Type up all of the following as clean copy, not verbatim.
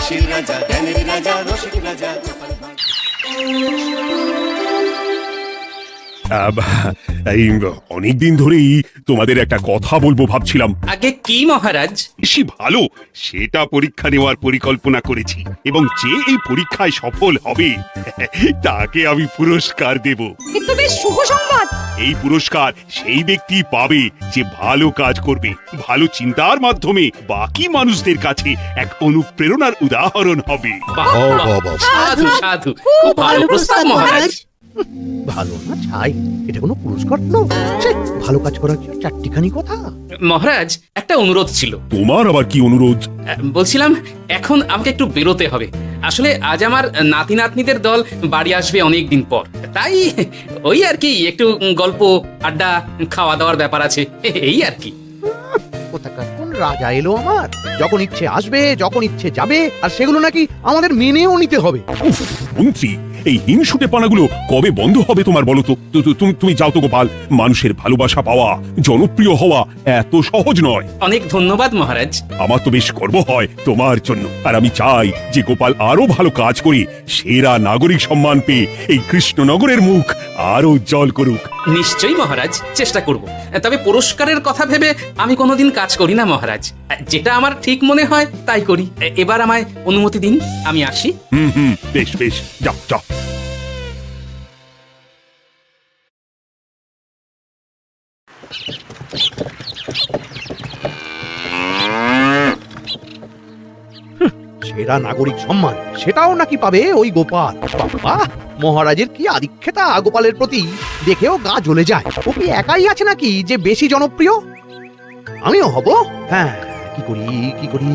হাসির রাজা, জ্ঞানের রাজা, রসিক রাজা গোপাল ভাঁড়। এই অনেকদিন ধরেই তোমাদের একটা কথা বলবো ভাবছিলাম। আগে কি মহারাজ? বেশি ভালো সেটা পরীক্ষা নেওয়ার পরিকল্পনা করেছি, এবং যে এই পরীক্ষায় সফল হবে তাকে আমি পুরস্কার দেব। কিন্তু বেশ শুভ সংবাদ। এই পুরস্কার সেই ব্যক্তি পাবে যে ভালো কাজ করবে, ভালো চিন্তার মাধ্যমে বাকি মানুষদের কাছে এক অনুপ্রেরণার উদাহরণ হবে। বাহ, বাহ, সাধু সাধু, খুব ভালো প্রস্তাব মহারাজ। ভালো না ছাই, এটা কোনো পুরস্কার তো ছে, ভালো কাজ করার জন্য চারটিখানি কথা। মহারাজ, একটা অনুরোধ ছিল। তোমার আবার কি অনুরোধ? বলছিলাম এখন আমাকে একটু বেরোতে হবে। আসলে আজ আমার নাতি নাতনিদের দল বাড়ি আসবে অনেক দিন পর, তাই ওই আর কি একটু গল্প আড্ডা খাওয়া দাওয়ার ব্যাপার আছে, এই আর কি। কোথাকার কোন রাজা এলো আমার, যখন ইচ্ছে আসবে যখন ইচ্ছে যাবে, আর সেগুলো নাকি আমাদের মেনেও নিতে হবে। উফ, মন্ত্রী, এই হিংসুটে পানাগুলো কবে বন্ধ হবে তোমার বলো তো? তুমি যাও তো গোপাল, মানুষের ভালোবাসা পাওয়া, জনপ্রিয় হওয়া এত সহজ নয়। অনেক ধন্যবাদ মহারাজ। আমার তো বেশ গর্ব হয় তোমার জন্য, আর আমি চাই যে গোপাল আরো ভালো কাজ করে সেরা নাগরিক সম্মান পেয়ে এই কৃষ্ণনগরের মুখ আরো উজ্জ্বল করুক। নিশ্চয়ই মহারাজ, চেষ্টা করব। তবে পুরস্কারের কথা ভেবে আমি কোনোদিন কাজ করি না মহারাজ, যেটা আমার ঠিক মনে হয় তাই করি। এবার আমায় অনুমতি দিন, আমি আসি। বেশ বেশ, যাও যাও। সেরা নাগরিক সম্মান সেটাও নাকি পাবে ওই গোপাল। বাবা, মহারাজের কি আদিক্ষেতা গোপালের প্রতি, দেখেও গা জ্বলে যায়। ও কি একাই আছে নাকি যে বেশি জনপ্রিয়? আমিও হব। হ্যাঁ, কি করি কি করি,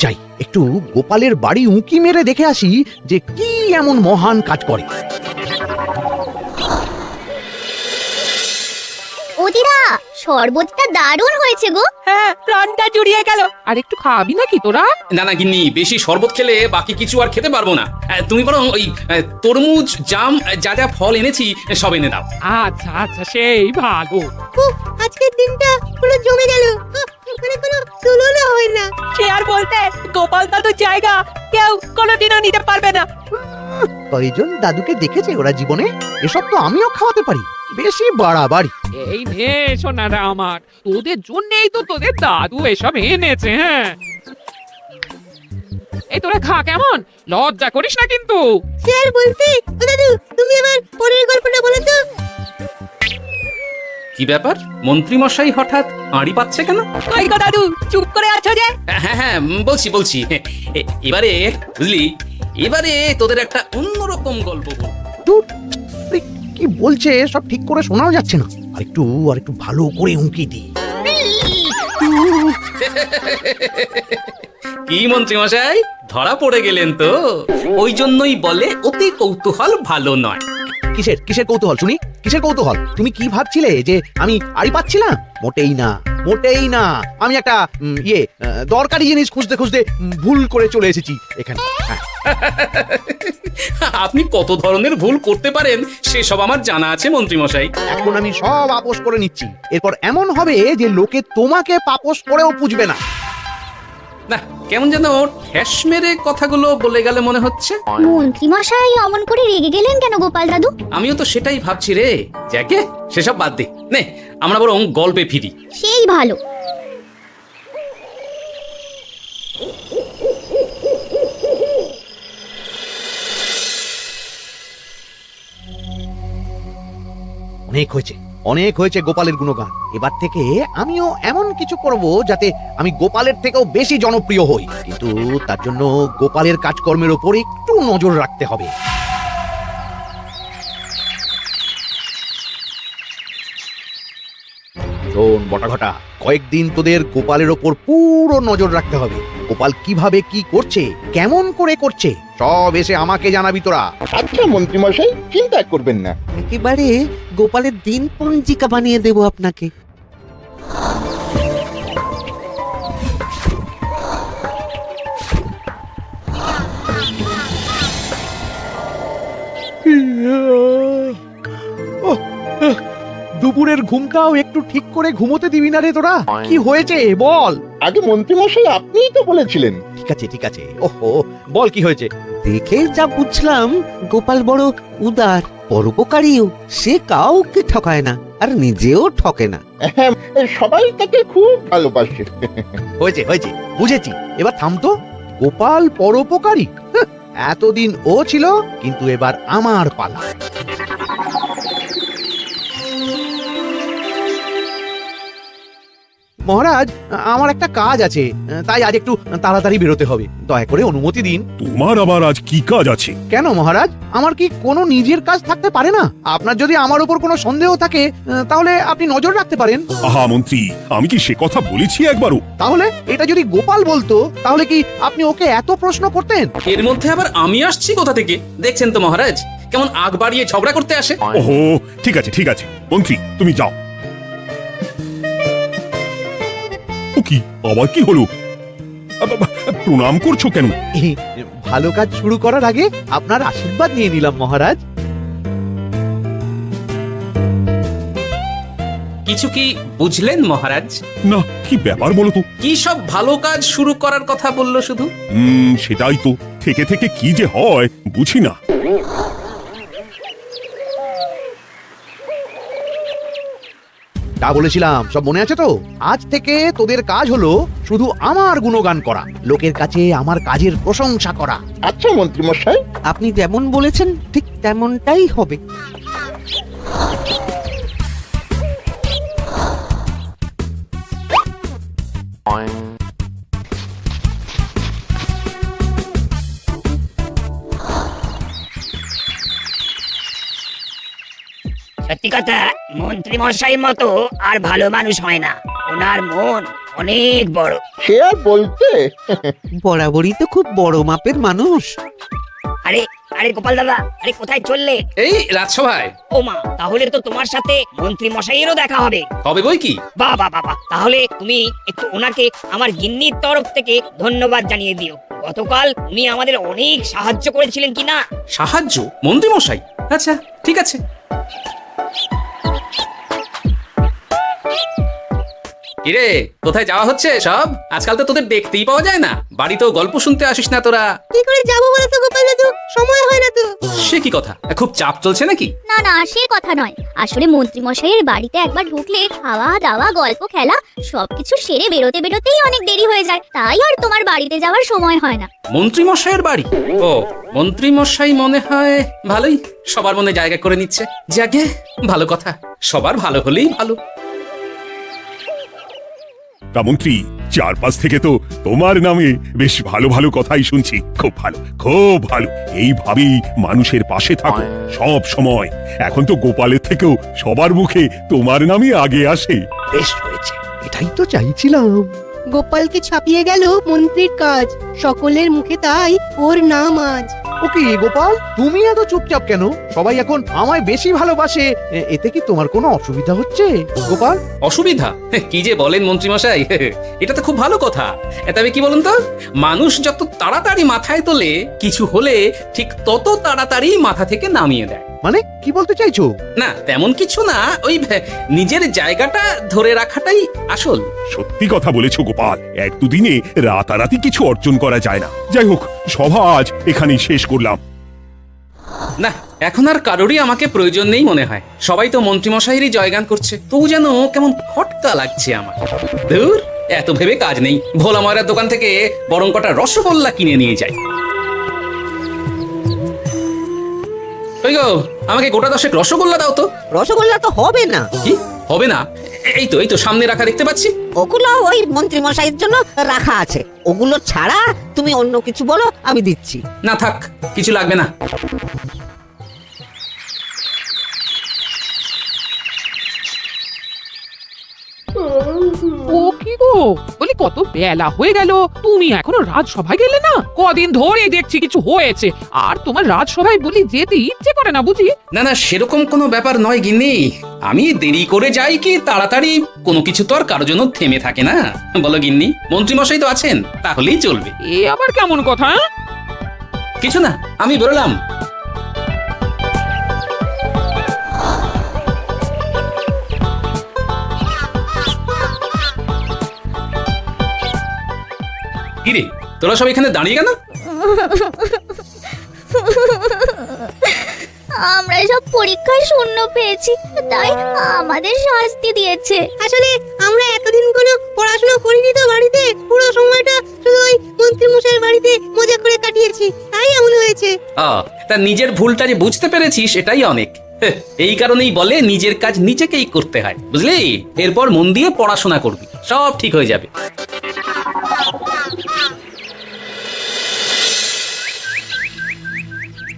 যাই একটু গোপালের বাড়ি উঁকি মেরে দেখে আসি যে কি এমন মহান কাজ করে। ওদিরা, শরবতটা দারুণ হয়েছে গো। হ্যাঁ, প্রাণটা জুড়িয়ে গেল। আর একটু খাবি নাকি তোরা? না না গিন্নি, বেশি শরবত খেলে বাকি কিছু আর খেতে পারবো না। তুমি বরং ওই তরমুজ, জাম, যা যা ফল এনেছি সব এনে দাও। আচ্ছা আচ্ছা, সেই ভালো। আজকের দিনটা পুরো জমে গেল, মানে কোনো তুলনা হয় না। সে আর বলতে, গোপাল দাদুর জায়গা কেউ কোনোদিনও নিতে পারবে না। কয়জন দাদুকে দেখেছে ওরা জীবনে? এসব তো আমিও খাওয়াতে পারি, বেশি বাড়াবাড়ি। এই নে সোনারা আমার, তোদের জন্যই তো তোদের দাদু এসব এনেছে। হ্যাঁ, এই তোরা খা, কেমন লজ্জা করিস না কিন্তু। সে আর বলতে, দাদু তুমি এবার পরের গল্পটা বলো তো। কি ব্যাপার, মন্ত্রী মশাই হঠাৎ আড়ি পাচ্ছে কেন? কই গো দাদু, চুপ করে আছো যে? হ্যাঁ হ্যাঁ, বলছি। এবারে বুঝলি, এবারে তোদের একটা অন্যরকম গল্প বলবো। ধুর, আরে কি বলছে সব ঠিক করে শোনাও যাচ্ছে না। আর একটু ভালো করে উঁকি দি। কি মন্ত্রী মশাই, ধরা পড়ে গেলেন তো? ওই জন্যই বলে অতি কৌতূহল ভালো নয়। কিসের কৌতূহল শুনি, কিসের কৌতূহল? তুমি কি ভাবছিলে যে আমি আড়ি পাচ্ছিলাম? মোটেই না, মোটেই না। আমি একটা দরকারি জিনিস খুঁজতে খুঁজতে ভুল করে চলে এসেছি এখানে। হ্যাঁ। আপনি কত ধরনের ভুল করতে পারেন সেসব আমার জানা আছে মন্ত্রী মশাই। এখন আমি সব আপোষ করে নিচ্ছি। এরপর এমন হবে যে লোকে তোমাকে পাপোশ করেও পুজবে না। না, কেমন যেন ঠ্যাস মেরে কথাগুলো বলে গেলে মনে হচ্ছে। মন্ত্রী মশাই অমন করে রেগে গেলেন কেন গোপাল দাদু? আমিও তো সেটাই ভাবছি রে। যাকে সেসব বাদ দে, নে আমরা বরং গল্পে ফিরি। সেই ভালো। অনেক হয়েছে গোপালের গুণগান। এবার থেকে আমিও এমন কিছু করব যাতে আমি গোপালের থেকেও বেশি জনপ্রিয় হই, কিন্তু তার জন্য গোপালের কাজকর্মের উপর একটু নজর রাখতে হবে। শোন বটাঘটা, কয়েকদিন তোদের গোপালের ওপর পুরো নজর রাখতে হবে। গোপাল কিভাবে কি করছে, কেমন করে করছে, সব এসে আমাকে জানাবি তোরা। আচ্ছা মন্ত্রী মশাই, চিন্তা করবেন না। একেবারে গোপালের দিন পঞ্জিকা বানিয়ে দেব আপনাকে। দুপুরের ঘুমটাও একটু ঠিক করে ঘুমোতে দিবি না রে তোরা? কি হয়েছে বল। আগে মন্ত্রীমশাই আপনিই তো বলেছিলেন। ঠিক আছে ওহো, বল কি হয়েছে। দেখে যা বুঝলাম গোপাল বড় উদার, পরোপকারীও। সে কাউকে ঠকায় না আর নিজেও ঠকে না। হ্যাঁ, সবাই তাকে খুব ভালোবাসে। হয়েছে বুঝেছি, এবার থাম তো। গোপাল পরোপকারী? হাহ, এতদিন ও ছিল, কিন্তু এবার আমার পালা। মহারাজ, আমার একটা কাজ আছে, তাই আজ একটু তাড়াতাড়ি বেরোতে হবে। দয়া করে অনুমতি দিন। তোমার আবার আজ কি কাজ আছে? কেন মহারাজ, আমার কি কোনো নিজের কাজ থাকতে পারে না? আপনার যদি আমার উপর কোনো সন্দেহ থাকে, তাহলে আপনি নজর রাখতে পারেন। আহা মন্ত্রী, আমি কি সে কথা বলেছি একবারও? তাহলে এটা যদি গোপাল বলতো, তাহলে কি আপনি ওকে এত প্রশ্ন করতেন? এর মধ্যে আবার আমি আসছি কোথা থেকে? দেখছেন তো মহারাজ, কেমন আগ বাড়িয়ে ঝগড়া করতে আসে। ওহো, ঠিক আছে মন্ত্রী, তুমি যাও। ও কি, আবার কি হলো? প্রণাম করছো কেন? ভালো কাজ শুরু করার আগে আপনার আশীর্বাদ নিয়ে নিলাম মহারাজ। কিছু কি বুঝলেন মহারাজ? না, কি ব্যাপার বলো তো? কি সব ভালো কাজ শুরু করার কথা বললো শুধু? সেটাই তো, থেকে থেকে কি যে হয় বুঝি না। যা বলেছিলাম সব মনে আছে তো? আজ থেকে তোদের কাজ হলো শুধু আমার গুণগান করা, লোকের কাছে আমার কাজের প্রশংসা করা। আচ্ছা মন্ত্রীমশাই। আপনি যেমন বলেছেন ঠিক তেমনটাই হবে। সত্যি কথা, মন্ত্রী মশাই মতো আর ভালো মানুষ হয় না। ওনার মন অনেক বড়। সে আর বলতে। বরাবরই তো খুব বড় মাপের মানুষ। আরে আরে গোপাল দাদা, আরে কোথায় চললে? এই রাজসভায়। ও মা, তাহলে তো তোমার সাথে মন্ত্রী মশাইয়েরও দেখা হবে। হবে বই কি? বাহ বাহ বাহ বাহ, তাহলে তুমি একটু ওনাকে আমার গিন্নির তরফ থেকে ধন্যবাদ জানিয়ে দিও। গতকাল উনি আমাদের অনেক সাহায্য করেছিলেন কি না? সাহায্য? মন্ত্রী মশাই? আচ্ছা, ঠিক আছে। কিরে, কোথায় যাওয়া হচ্ছে সব? আজকাল তো তোদের দেখতেই পাওয়া যায় না। বাড়িতেও গল্প শুনতে আসিস না তোরা। কি করে যাবো বলো তো গোপাল দাদু, সময় হয় না তো। সে কি কথা? খুব চাপ চলছে নাকি? না না, সে কথা নয়। আসলে মন্ত্রী মশাইয়ের বাড়িতে একবার ঢুকলে খাওয়া দাওয়া গল্প খেলা সবকিছু সেরে বেরোতে বেরোতেই অনেক দেরি হয়ে যায়, তাই আর তোমার বাড়িতে যাওয়ার সময় হয় না। মন্ত্রী মশাইয়ের বাড়ি? ও, মন্ত্রী মশাই মনে হয় ভালোই সবার মনে জায়গা করে নিচ্ছে। যাকে ভালো কথা, সবার ভালো হলেই ভালো। তা মন্ত্রী, চারপাশ থেকে তো তোমার নামে বেশ ভালো ভালো কথাই শুনছি। খুব ভালো। এইভাবেই মানুষের পাশে থাকো সব সময়। এখন তো গোপালের থেকেও সবার মুখে তোমার নামই আগে আসে। বেশ হয়েছে, এটাই তো চাইছিলাম। গোপালকে ছাপিয়ে গেল মন্ত্রীর কাজ, সকলের মুখে তাই ওর নাম আজ। ওকে গোপাল, তুমি এত চুপচাপ কেন? সবাই এখন আমায় বেশি ভালোবাসে, এতে কি তোমার কোনো অসুবিধা হচ্ছে গোপাল? অসুবিধা? কি যে বলেন মন্ত্রী মশাই, এটা তো খুব ভালো কথা। তবে কি বলুন তো, মানুষ যত তাড়াতাড়ি মাথায় তোলে, কিছু হলে ঠিক তত তাড়াতাড়ি মাথা থেকে নামিয়ে দেয়। মানে কি বলতে চাইছো? না, তেমন কিছু না, ওই নিজের জায়গাটা ধরে রাখাটাই আসল। সত্যি কথা বলেছো গোপাল, এক দুদিনে রাতারাতি কিছু অর্জন করা যায় না। যাই হোক, সভা আজ এখানেই শেষ করলাম। না, এখন আর কারোরই আমাকে প্রয়োজন নেই মনে হয়। সবাই তো মন্ত্রীমশাইয়েরই জয়গান করছে, তবু যেন কেমন খটকা লাগছে আমার। ধুর, এত ভেবে কাজ নেই। ভোলা ময়রার দোকান থেকে বরং কটা রসগোল্লা কিনে নিয়ে যাই। ওই গো, আমাকে গোটা 10 রসগোল্লা দাও তো। রসগোল্লা তো হবে না। কি হবে না? এই তো সামনে রাখা দেখতে পাচ্ছি। ওগুলো ওই মন্ত্রী মশাইয়ের জন্য রাখা আছে। ওগুলো ছাড়া তুমি অন্য কিছু বলো, আমি দিচ্ছি। না থাক, কিছু লাগবে না। ও কি গো, বলি কত বেলা হয়ে গেল, তুমি এখনো রাজসভায় গেলে না? কদিন ধরে দেখছি কিছু হয়েছে, আর তোমার রাজসভায় বলি যেতে ইচ্ছে করে না বুঝি? না, সেরকম কোনো ব্যাপার নয় গিন্নি। আমি দেরি করে যাই কি তাড়াতাড়ি, কোনো কিছু তো আর কারোর জন্য থেমে থাকে না। বলো গিন্নি, মন্ত্রীমশাই তো আছেন, তাহলেই চলবে। এ আবার কেমন কথা? কিছু না, আমি বেরোলাম। কিরে তোরা সব এখানে দাঁড়িয়ে কেন? আমরা সব পরীক্ষায় শূন্য পেয়েছি, তাই আমাদের শাস্তি দিয়েছে। আসলে আমরা এতদিন কোনো পড়াশোনা করিনি তো বাড়িতে, পুরো সময়টা শুধু ওই মন্ত্রী মশাইয়ের বাড়িতে মজা করে কাটিয়েছি, তাই এমন হয়েছে। তা নিজের ভুলটা যে বুঝতে পেরেছিস এটাই অনেক। এই কারণেই বলে নিজের কাজ নিজেকেই করতে হয়, বুঝলি? এরপর মন দিয়ে পড়াশোনা করবি, সব ঠিক হয়ে যাবে।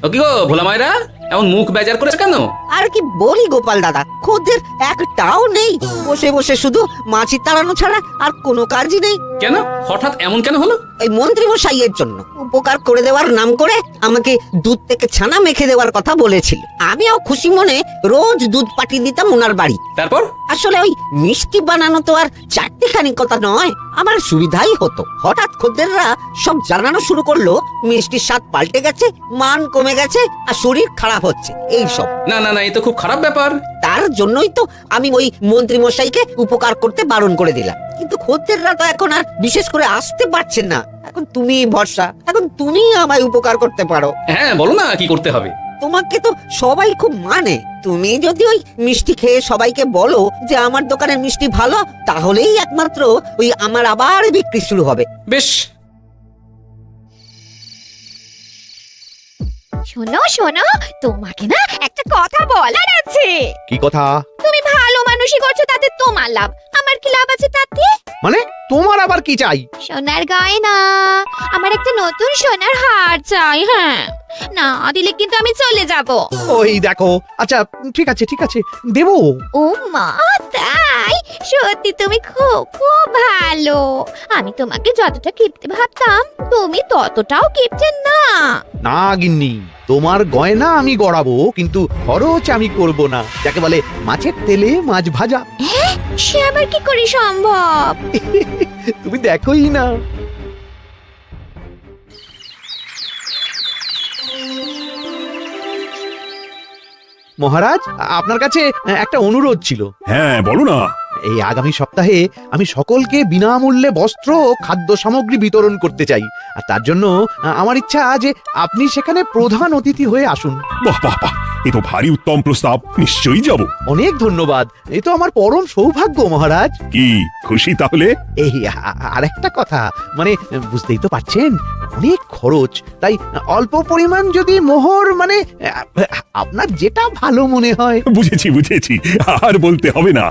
ও কি গো ভোলা মায়েরা, এমন মুখ বেজার করেছে কেন? আর কি বলি গোপাল দাদা, খদ্দের একটাও নেই, বসে বসে শুধু মাছি তাড়ানো ছাড়া আর কোনো কাজই নেই। কেন হঠাৎ এমন কেন হলো? এই মন্ত্রী মশাইয়ের জন্য উপকার করে দেওয়ার নাম করে আমাকে দুধ থেকে ছানা মেখে দেওয়ার কথা বলেছিল। আমিও খুশি মনে রোজ দুধ পাঠিয়ে দিতাম ওনার বাড়ি। তারপর? আসলে ওই মিষ্টি বানানো তো আর চারটিখানি কথা নয়, আমার সুবিধাই হতো। হঠাৎ খদ্দেররা সব জানানো শুরু করলো মিষ্টির স্বাদ পাল্টে গেছে, মান কমে গেছে আর শরীর খারাপ হচ্ছে, এই সব। না না না, এ তো খুব খারাপ ব্যাপার। তার জন্যই তো আমি ওই মন্ত্রী মশাইকে উপকার করতে বারণ করে দিলাম। কিন্তু খদ্দেররা তো এখন আর বিশেষ করে আসতে পারছেন না। এখন তুমি ভরসা, এখন তুমি আমায় উপকার করতে পারো। হ্যাঁ বলো না কি করতে হবে। তোমাকে তো সবাই খুব মানে, তুমি যদি ওই মিষ্টি খেয়ে সবাইকে বলো যে আমার দোকানের মিষ্টি ভালো, তাহলেই একমাত্র ওই আমার আবার বিক্রি শুরু হবে। বেশ। শোনো শোনো, তোমাকে না একটা কথা বলার আছে। কি কথা? তুমি ভালো মানুষই করছো, তাতে তোমার লাভ, আমার কি লাভ আছে তাতে? মানে তোমার আবার কি চাই? সোনার গয়না, আমার একটা নতুন সোনার হার চাই। হ্যাঁ, না দিলে কিন্তু আমি চলে যাব। ওই দেখো, আচ্ছা ঠিক আছে ঠিক আছে, দেবো। ও মা, তাই? সত্যি তুমি খুব খুব ভালো। আমি তোমাকে যতটা কিপটে ভাবতাম, তুমি ততটাও কিপটে না। না গিন্নি, তোমার গয়না আমি গড়াবো, কিন্তু খরচ আমি করব না। যাকে বলে মাছের তেলে মাছ ভাজা। সে আবার কি করে সম্ভব? তুমি দেখোই না। মহারাজ, আপনার কাছে একটা অনুরোধ ছিল। হ্যাঁ বলো না। এই আগামী সপ্তাহে আমি সকলকে বিনামূল্যে বস্ত্র ও খাদ্য সামগ্রী বিতরণ করতে চাই, আর তার জন্য আমার ইচ্ছা যে আপনি সেখানে প্রধান অতিথি হয়ে আসুন। বাহ বাহ বাহ, এ তো ভারী উত্তম প্রস্তাব, নিশ্চয়ই যাব। অনেক ধন্যবাদ, এ তো আমার পরম সৌভাগ্য মহারাজ। কি খুশি তাহলে? এই আরেকটা কথা, মানে বুঝতেই তো পারছেন অনেক খরচ, তাই অল্প পরিমাণ যদি মোহর, মানে আপনার যেটা ভালো মনে হয়। বুঝেছি বুঝেছি, আর বলতে হবে না।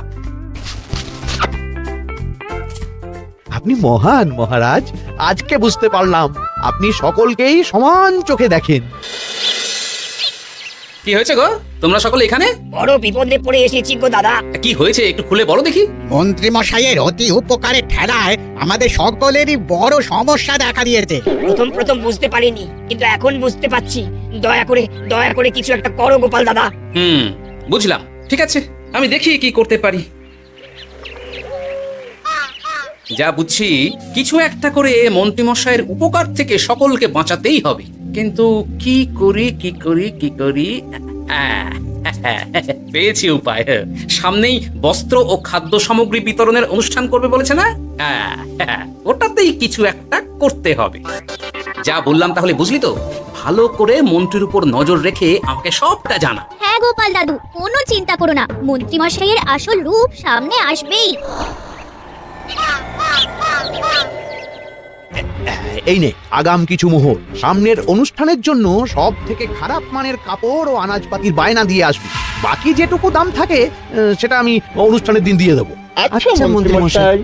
আপনি মহান মহারাজ, আজকে বুঝতে পারলাম আপনি সকলকেই সমান চোখে দেখেন। কি হয়েছে গো, তোমরা সকলে এখানে? বড় বিপদে পড়ে এসেছি গো দাদা। কি হয়েছে একটু খুলে বলো দেখি। মন্ত্রী মশাইয়ের অতি উপকারের ঠেলায় আমাদের সকলেরই বড় সমস্যা দেখা দিয়েছে। প্রথম প্রথম বুঝতে পারিনি, কিন্তু এখন বুঝতে পারছি। দয়া করে কিছু একটা করো গোপাল দাদা। বুঝলাম, ঠিক আছে, আমি দেখি কি করতে পারি। যা বুঝছি, কিছু একটা করে মন্ত্রীমশাইয়ের উপকার থেকে সকলকে বাঁচাতেই হবে। কিন্তু কি করি? পেয়েছি উপায়। সামনেই বস্ত্র ও খাদ্য সামগ্রী বিতরণের অনুষ্ঠান করবে বলেছে না? ওটাতেই কিছু একটা করতে হবে। যা বললাম তাহলে বুঝলি তো? ভালো করে মন্ত্রীর উপর নজর রেখে আমাকে সবটা জানা। হ্যাঁ গোপাল দাদু, কোনো চিন্তা করো না, মন্ত্রী মশাইয়ের আসল রূপ সামনে আসবেই। এই নে আগাম কিছু মোহর, সামনের অনুষ্ঠানের জন্য সব থেকে খারাপ মানের কাপড় ও আনাজপাতির বায়না দিয়ে আসবি। বাকি যেটুকু দাম থাকে সেটা আমি অনুষ্ঠানের দিন দিয়ে দেবো। আচ্ছা মন্ত্রী মশাই।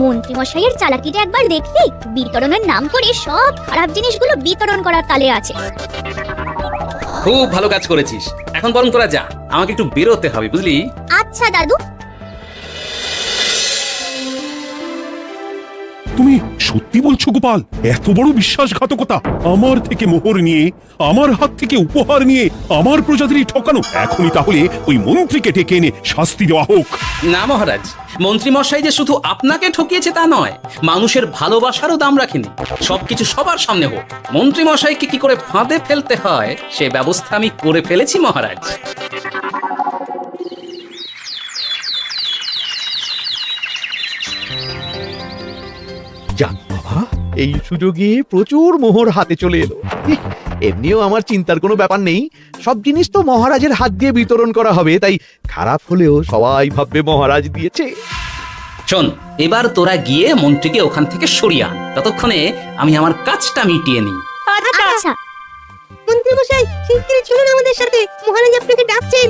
মন্ত্রী মশাইয়ের চালাকিটা একবার দেখলি? বিতরণের নাম করে সব খারাপ জিনিসগুলো বিতরণ করার তালে আছে। খুব ভালো কাজ করেছিস। এখন বরং তোরা যা, আমাকে একটু বেরোতে হবে বুঝলি। আচ্ছা দাদু। তুমি সত্যি বলছো গোপাল? এত বড় বিশ্বাসঘাতকতা! আমার থেকে মোহর নিয়ে, আমার হাত থেকে উপহার নিয়ে আমার প্রজাতিরই ঠকানো। এখনই তাহলে ওই মন্ত্রীকে ডেকে এনে শাস্তি দেওয়া হোক। না মহারাজ, মন্ত্রী মশাই যে শুধু আপনাকে ঠকিয়েছে তা নয়, মানুষের ভালোবাসারও দাম রাখেনি। সবকিছু সবার সামনে হোক। মন্ত্রী মশাইকে কি করে ফাঁদে ফেলতে হয় সে ব্যবস্থা আমি করে ফেলেছি মহারাজ। যাক বাবা, এই সুযোগে প্রচুর মোহর হাতে চলে এলো। এমনিও আমার চিন্তার কোনো ব্যাপার নেই, সব জিনিস তো মহারাজের হাত দিয়ে বিতরণ করা হবে, তাই খারাপ হলেও সবাই ভাববে মহারাজ দিয়েছে। শোন, এবার তোরা গিয়ে মন্ত্রীকে ওখান থেকে সরিয়ে আন, ততক্ষণে আমি আমার কাজটা মিটিয়ে নিই। আচ্ছা মন্ত্রী মশাই শিগগিরই চলুন আমাদের সাথে, মহারাজ আপনাকে ডাকছেন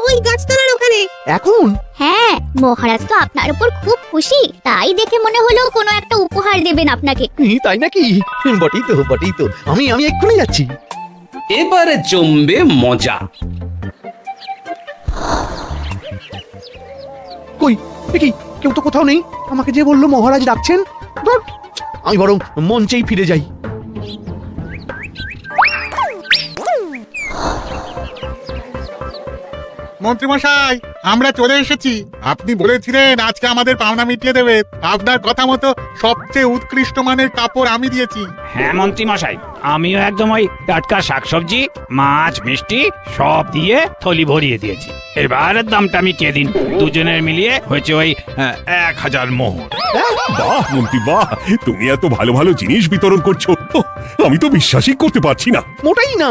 ওই গাছতলার ওখানে। এখন হ্যাঁ, মহারাজ তো আপনার উপর খুব খুশি, তাই দেখে মনে হলো কোনো একটা উপহার দেবেন আপনাকে। তাই নাকি? বটেই তো আমি এক্ষুনি যাচ্ছি। এবারে জমবে মজা। কই দেখি, কেউ তো কোথাও নেই। আমাকে যে বললো মহারাজ ডাকছেন, ধুর, আমি বরং মঞ্চেই ফিরে যাই। মন্ত্রীমশাই, আমরা চলে এসেছি। আপনি বলেছিলেন আজকে আমাদের পাওনা মিটিয়ে দেবে। আপনার কথা মতো সবচেয়ে উৎকৃষ্ট মানের কাপড় আমি দিয়েছি। হ্যাঁ মন্ত্রী মশাই, আমিও একদম ওই টাটকা শাকসবজি, মাছ, মিষ্টি সব দিয়ে থলি ভরিয়ে দিয়েছি। এবারের দামটা আমি কে দিন, দুজনের মিলিয়ে হয়েছে ওই 1000 মোহর। বাহ মন্ত্রী বাহ, তুমি এত ভালো ভালো জিনিস বিতরণ করছো, ওহ, আমি তো বিশ্বাসই করতে পারছি না। মোটাই না,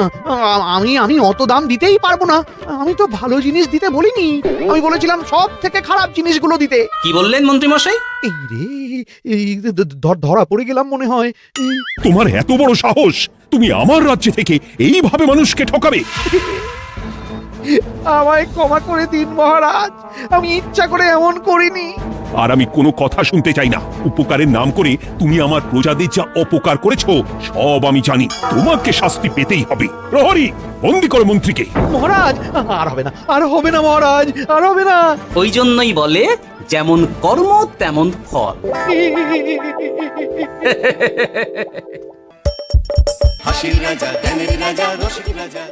আমি অত দাম দিতেই পারবো না। আমি তো ভালো জিনিস দিতে বলিনি, আমি বলেছিলাম সব থেকে খারাপ জিনিসগুলো দিতে। কি বললেন মন্ত্রী মশাই? এই রে, এই ধরা পড়ে গেলাম মনে হয়। তোমার এত বড় সাহস, তুমি আমার রাজ্য থেকে এইভাবে মানুষকে ঠকাবে? আমায় ক্ষমা করে দিন মহারাজ, আমি ইচ্ছা করে এমন করিনি। আর আমি কোনো কথা শুনতে চাই না। উপকারের নাম করে তুমি আমার প্রজাদের যা অপকার করেছো সব আমি জানি, তোমাকে শাস্তি পেতেই হবে। প্রহরী, বন্দি করো মন্ত্রীকে। মহারাজ, আর হবে না মহারাজ, আর হবে না। ওই জন্যই বলে যেমন কর্ম তেমন ফল। হাসির রাজা জ্ঞানের রাজা রসিক রাজা